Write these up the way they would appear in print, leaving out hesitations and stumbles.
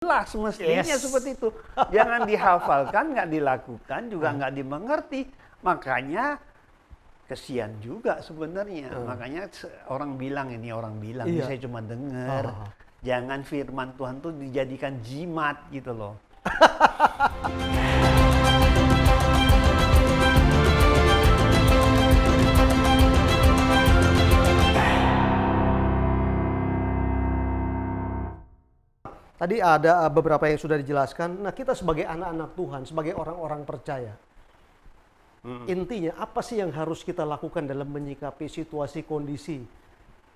Jelas mestinya seperti itu. Jangan dihafalkan, nggak dilakukan, juga nggak dimengerti. Makanya kesian juga sebenarnya. Makanya orang bilang, Iya. saya cuma dengar. Jangan firman Tuhan tuh dijadikan jimat gitu loh. Tadi ada beberapa yang sudah dijelaskan. Nah, kita sebagai anak-anak Tuhan, sebagai orang-orang percaya, intinya apa sih yang harus kita lakukan dalam menyikapi situasi kondisi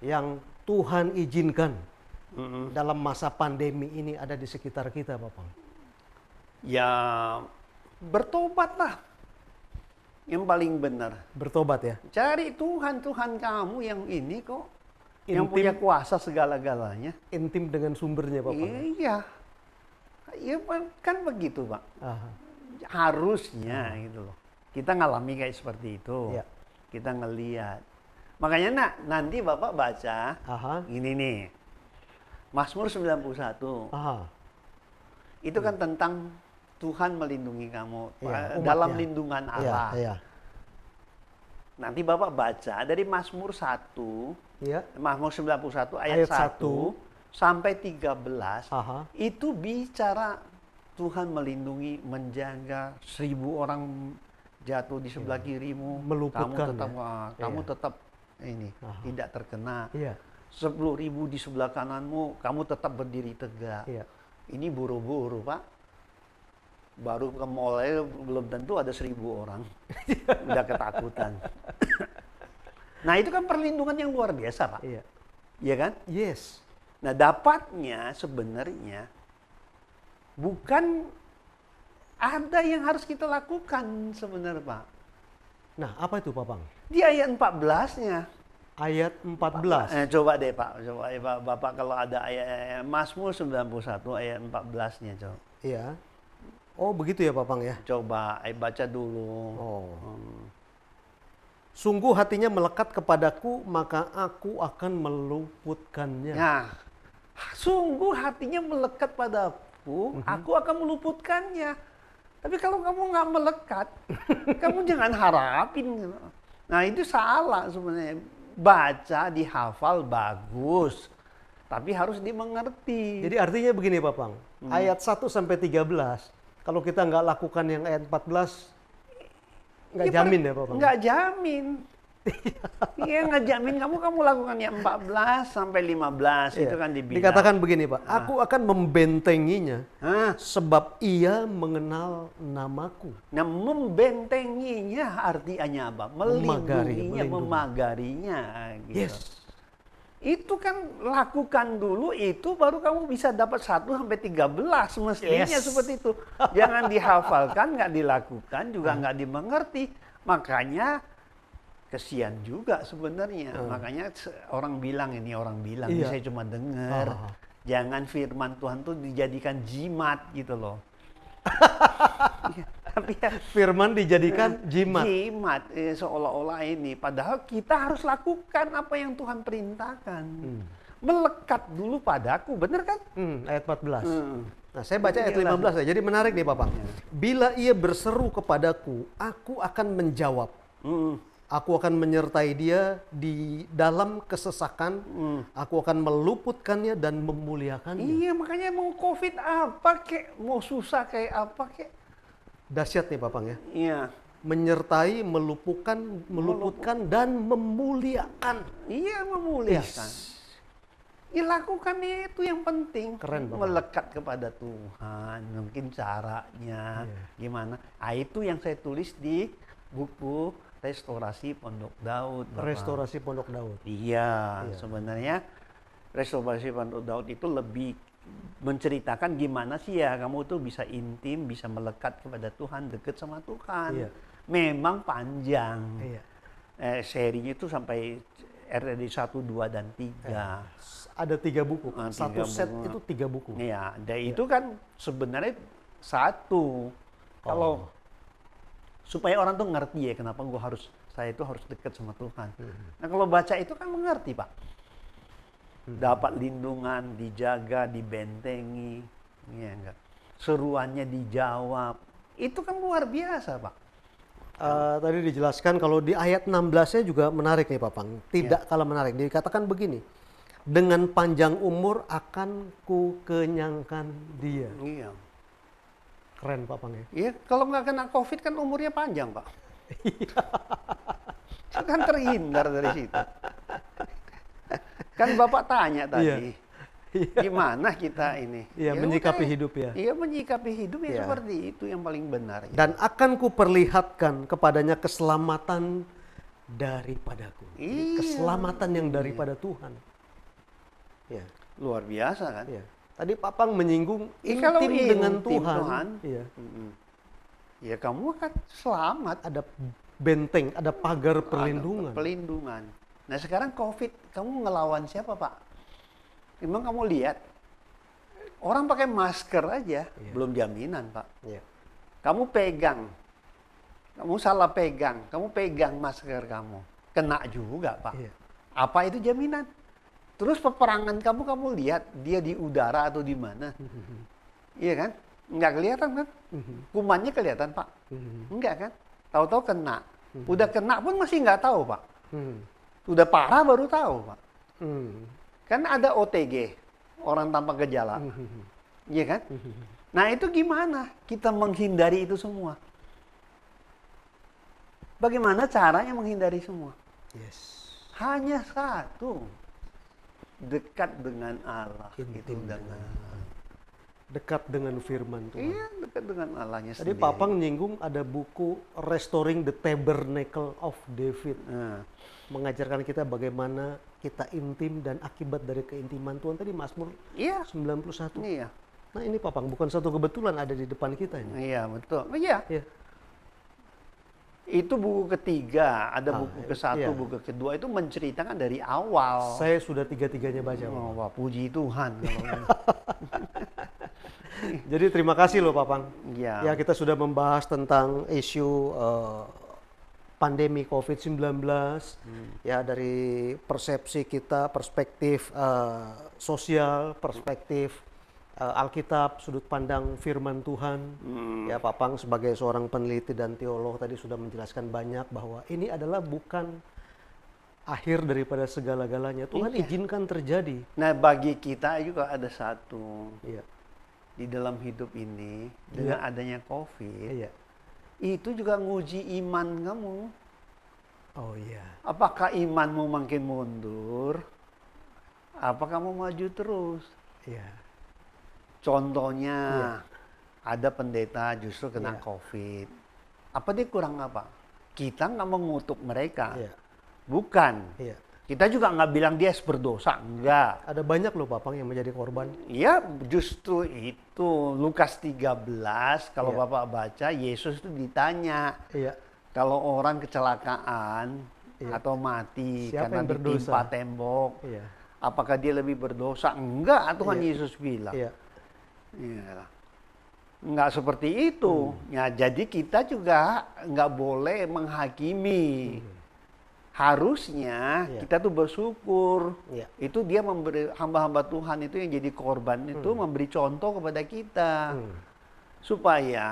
yang Tuhan izinkan dalam masa pandemi ini ada di sekitar kita, Bapak? Ya, bertobatlah. Yang paling benar. Bertobat ya? Cari Tuhan kamu yang ini kok. Yang Intim. punya kuasa segala-galanya. Intim dengan sumbernya, Bapak. Iya. Ya kan begitu, Pak. Harusnya gitu loh. Kita ngalami kayak seperti itu. Iya. Kita ngelihat. Makanya nanti Bapak baca ini nih. Mazmur 91. Itu kan tentang Tuhan melindungi kamu dalam lindungan Allah. Iya. Nanti Bapak baca dari Mazmur 1, Mazmur 91 ayat 1 sampai 13, itu bicara Tuhan melindungi, menjaga 1000 orang jatuh di sebelah kirimu, meluputkan, kamu tetap ini tidak terkena. 10.000 di sebelah kananmu, kamu tetap berdiri tegak. Ini buru-buru, Pak. Baru ke mall belum tentu ada 1000 orang. Udah ketakutan. Nah, itu kan perlindungan yang luar biasa, Pak. Iya kan? Yes. Nah, dapatnya sebenarnya bukan ada yang harus kita lakukan sebenarnya, Pak. Nah, apa itu, Pak Bang? Di ayat 14-nya. Ayat 14. Coba deh, Pak. Coba Bapak kalau ada ayat Mazmur 91 ayat 14-nya, coba. Iya. Oh, begitu ya, Pak Bang ya? Coba baca dulu. Sungguh hatinya melekat kepadaku, maka aku akan meluputkannya. Nah, sungguh hatinya melekat padaku, aku akan meluputkannya. Tapi kalau kamu nggak melekat, kamu jangan harapin. Nah, itu salah sebenarnya. Baca, dihafal, bagus. Tapi harus dimengerti. Jadi artinya begini, Pak Bang. Ayat 1 sampai 13. Kalau kita nggak lakukan yang ayat 14, nggak jamin ya, Pak Bang? Nggak jamin. Iya, nggak jamin. Kamu lakukan yang 14 sampai 15, itu kan dibilang. Dikatakan begini, Pak. Aku akan membentenginya, sebab ia mengenal namaku. Nah, membentenginya artinya apa? Melindunginya, memagarinya. Gitu. Yes. Itu kan lakukan dulu, itu baru kamu bisa dapat 1 sampai 13 mestinya seperti itu. Jangan dihafalkan, nggak dilakukan, juga nggak dimengerti. Makanya kesian juga sebenarnya. Makanya orang bilang, saya cuma dengar. Jangan firman Tuhan tuh dijadikan jimat gitu loh. Tapi firman dijadikan jimat. Jimat, seolah-olah ini. Padahal kita harus lakukan apa yang Tuhan perintahkan. Melekat dulu padaku, benar kan? Ayat 14. Nah, saya baca ayat 15 ya. Jadi menarik nih, Pak Bang. Bila ia berseru kepadaku, aku akan menjawab. Aku akan menyertai dia di dalam kesesakan. Aku akan meluputkannya dan memuliakannya. Iya, makanya mau COVID apa kek, mau susah kayak apa kek. Dahsyat nih, Pak Bang ya. Iya. Menyertai, meluputkan dan memuliakan. Iya, memuliakan. Ya, lakukan itu yang penting. Keren, Bapak. Melekat kepada Tuhan. Mungkin caranya gimana. Itu yang saya tulis di buku Restorasi Pondok Daud, Bapak. Restorasi Pondok Daud. Iya, sebenarnya Restorasi Pondok Daud itu lebih menceritakan gimana sih ya kamu tuh bisa intim, bisa melekat kepada Tuhan, dekat sama Tuhan. Memang panjang. Serinya itu sampai RD 1, 2, dan 3. Ada 3 buku. Satu set itu 3 buku. Iya, dan itu kan sebenarnya satu. Kalau supaya orang tuh ngerti ya kenapa saya itu harus dekat sama Tuhan. Nah, kalau baca itu kan mengerti, Pak. Dapat lindungan, dijaga, dibentengi, seruannya dijawab. Itu kan luar biasa, Pak. Tadi dijelaskan kalau di ayat 16-nya juga menarik nih Papang. Tidak kalah menarik. Dikatakan begini, dengan panjang umur akan ku kenyangkan dia. Iya. Keren Papang ya. Iya, kalau nggak kena COVID kan umurnya panjang, Pak. Itu kan terhindar dari situ. Kan Bapak tanya tadi, gimana kita ini? Iya, Ya menyikapi udah, hidup ya. Iya, menyikapi hidup ya Iya. seperti itu yang paling benar. Ya. Dan akan ku perlihatkan kepadanya keselamatan daripadaku. Jadi Iya. keselamatan yang daripada Tuhan. Ya, Luar biasa kan? ya. Tadi Papang menyinggung Kalau intim dengan intim Tuhan. Iya. Mm-mm. Ya kamu akan selamat. Ada benteng, ada pagar Ada perlindungan. Pelindungan. Nah sekarang COVID, kamu ngelawan siapa Pak? Emang kamu lihat, orang pakai masker aja, belum jaminan Pak. Iya. Kamu pegang, kamu salah pegang, kamu pegang masker kamu, kena juga Pak. Iya. Apa itu jaminan? Terus peperangan kamu lihat dia di udara atau di mana? Iya kan? Nggak kelihatan kan? Kumannya kelihatan Pak? Enggak kan? Tahu-tahu kena. Udah kena pun masih nggak tahu Pak. Udah parah baru tahu Pak. Kan ada OTG, orang tanpa gejala. Iya kan? Nah itu gimana kita menghindari itu semua? Bagaimana caranya menghindari semua? Yes. Hanya satu. Dekat dengan Allah. Itu dengan Dekat dengan firman Tuhan. Iya, dekat dengan Allahnya Tadi sendiri. Papang nyinggung ada buku Restoring the Tabernacle of David. Nah, Mengajarkan kita bagaimana kita intim dan akibat dari keintiman Tuhan. Tadi Mazmur iya, 91. iya, Nah ini Papang, bukan satu kebetulan ada di depan kita ini. iya betul. Oh, iya, Iya. itu buku ketiga. Ada buku ke-1, iya. buku kedua itu menceritakan dari awal. Saya sudah tiga-tiganya baca. Pak. Oh, wah, puji Tuhan. Jadi terima kasih loh Papang. Iya. Ya kita sudah membahas tentang isu pandemi COVID-19. Ya dari persepsi kita, perspektif sosial, perspektif Alkitab, sudut pandang firman Tuhan. Ya Papang sebagai seorang peneliti dan teolog tadi sudah menjelaskan banyak bahwa ini adalah bukan akhir daripada segala-galanya. Tuhan izinkan terjadi. Nah, bagi kita juga ada satu. Iya. Di dalam hidup ini, dengan adanya COVID, Iya. itu juga nguji iman kamu. Oh iya. Apakah imanmu makin mundur? Apa kamu maju terus? Iya. Contohnya, ada pendeta justru kena Iya. COVID. Apa dia kurang apa? Kita nggak mengutuk mereka. Iya. Bukan. Iya. Kita juga nggak bilang dia berdosa. Enggak. Ada banyak loh Papang yang menjadi korban. Ya justru itu. Lukas 13, kalau Iya. Bapak baca, Yesus itu ditanya. Iya. Kalau orang kecelakaan atau mati Siapa karena yang berdosa? ditimpa tembok, Iya. apakah dia lebih berdosa? Enggak, Tuhan Yesus bilang. Iya. Iya. Enggak seperti itu. Ya, jadi kita juga nggak boleh menghakimi. Harusnya kita tuh bersyukur. Iya. Itu dia memberi hamba-hamba Tuhan itu yang jadi korban itu memberi contoh kepada kita. Supaya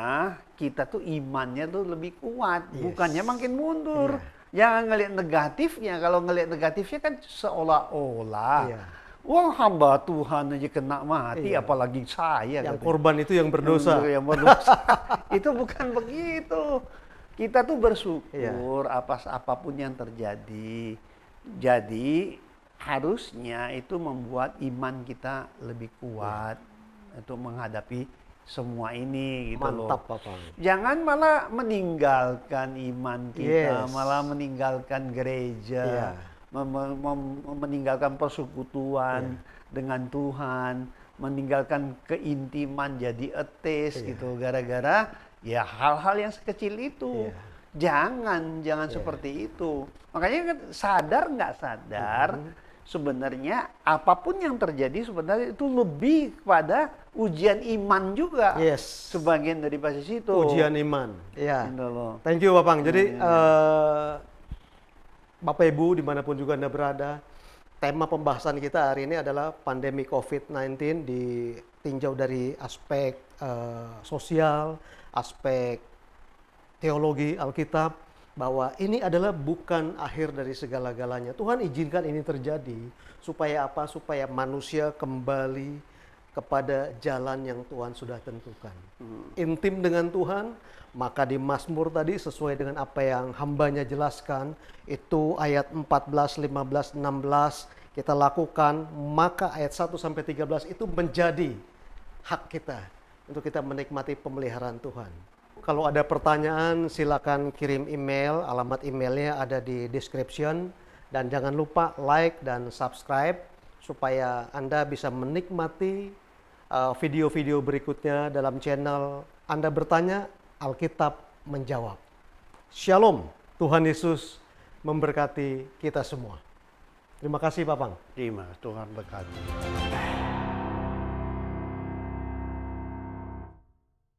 kita tuh imannya tuh lebih kuat, bukannya makin mundur. Jangan ngelihat negatifnya. Kalau ngelihat negatifnya kan seolah-olah Iya. wah hamba Tuhan aja kena mati, apalagi saya. Yang katanya. korban itu yang berdosa. Yang berdosa. Itu bukan begitu. Kita tuh bersyukur apapun yang terjadi. Jadi harusnya itu membuat iman kita lebih kuat untuk menghadapi semua ini gitu loh. Mantap Papang. Jangan malah meninggalkan iman kita, Yes. malah meninggalkan gereja, meninggalkan persekutuan dengan Tuhan, meninggalkan keintiman jadi ateis gitu gara-gara ya hal-hal yang sekecil itu. Jangan seperti itu. Makanya kan sadar nggak sadar sebenarnya apapun yang terjadi sebenarnya itu lebih kepada ujian iman juga. Yes. Sebagian dari basis itu. Ujian iman. Iya. Gitu loh. Thank you Papang. Jadi Bapak Ibu dimanapun juga Anda berada, tema pembahasan kita hari ini adalah pandemi COVID-19 di tinjau dari aspek sosial, aspek teologi Alkitab, bahwa ini adalah bukan akhir dari segala-galanya. Tuhan izinkan ini terjadi supaya apa? Supaya manusia kembali kepada jalan yang Tuhan sudah tentukan. Intim dengan Tuhan, maka di Mazmur tadi sesuai dengan apa yang hambanya jelaskan, itu ayat 14, 15, 16 kita lakukan, maka ayat 1 sampai 13 itu menjadi hak kita untuk kita menikmati pemeliharaan Tuhan. Kalau ada pertanyaan, silakan kirim email. Alamat emailnya ada di description. Dan jangan lupa like dan subscribe supaya Anda bisa menikmati video-video berikutnya dalam channel Anda Bertanya, Alkitab Menjawab. Shalom, Tuhan Yesus memberkati kita semua. Terima kasih, Pak Pang. Terima, Tuhan berkati.